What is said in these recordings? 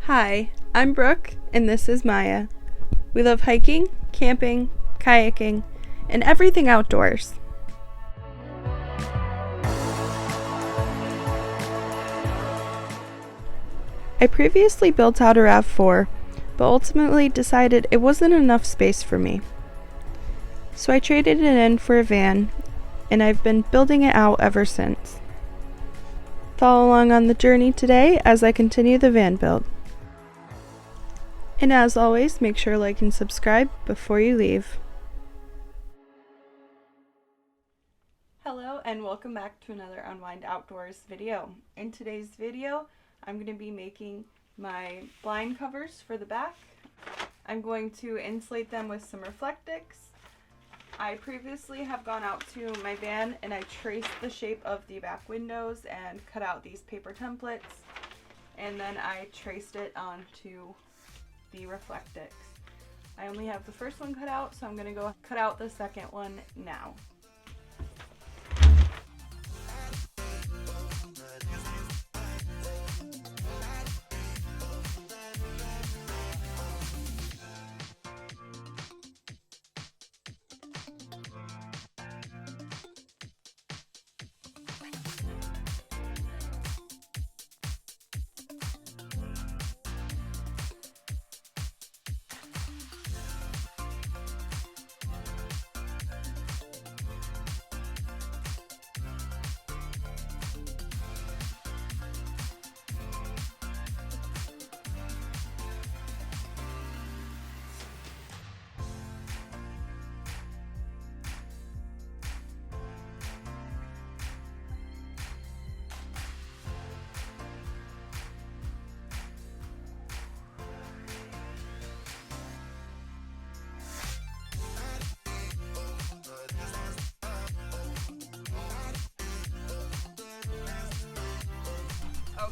Hi, I'm Brooke, and this is Maya. We love hiking, camping, kayaking, and everything outdoors. I previously built out a RAV4, but ultimately decided it wasn't enough space for me. So I traded it in for a van, and I've been building it out ever since. Follow along on the journey today as I continue the van build. And as always, make sure to like and subscribe before you leave. Hello and welcome back to another Unwind Outdoors video. In today's video, I'm going to be making my blind covers for the back. I'm going to insulate them with some Reflectix. I previously have gone out to my van and I traced the shape of the back windows and cut out these paper templates. And then I traced it onto the Reflectix. I only have the first one cut out, so I'm going to go cut out the second one now.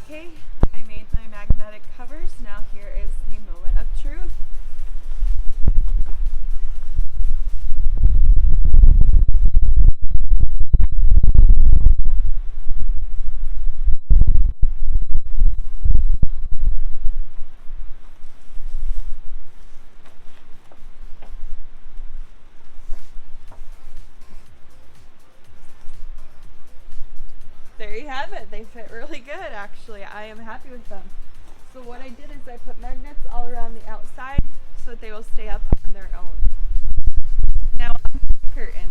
Okay, I made my magnetic covers. Now here is the moment of truth. There you have it. They fit really good, actually. I am happy with them. So what I did is I put magnets all around the outside so that they will stay up on their own. Now on to the curtains.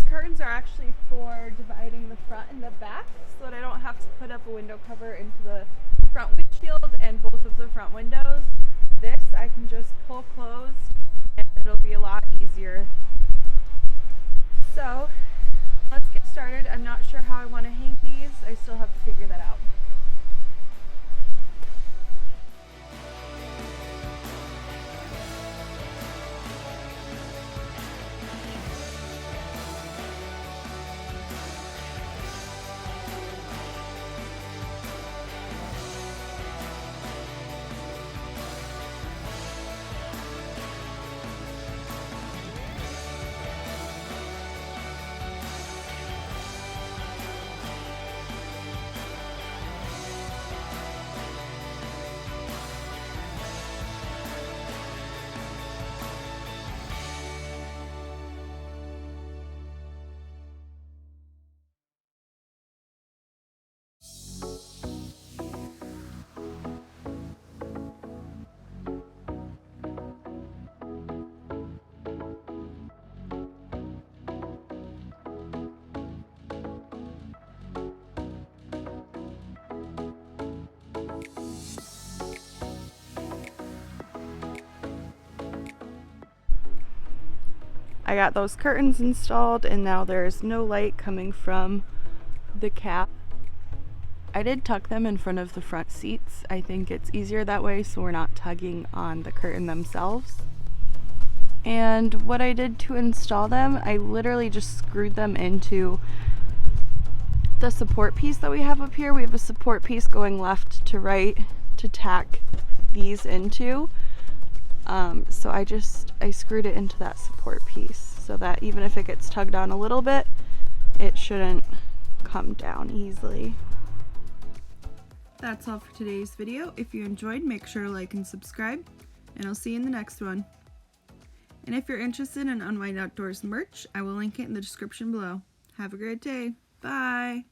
Curtains are actually for dividing the front and the back so that I don't have to put up a window cover into the front windshield and both of the front windows. This I can just pull closed and it'll be a lot easier. So let's get started. I'm not sure how I want to hang these. I still have to figure that out. I got those curtains installed, and now there's no light coming from the cap. I did tuck them in front of the front seats. I think it's easier that way so we're not tugging on the curtain themselves. And what I did to install them, I literally just screwed them into the support piece that we have up here. We have a support piece going left to right to tack these into. So I screwed it into that support piece so that even if it gets tugged on a little bit, it shouldn't come down easily. That's all for today's video. If you enjoyed, make sure to like and subscribe, and I'll see you in the next one. And if you're interested in Unwind Outdoors merch, I will link it in the description below. Have a great day. Bye.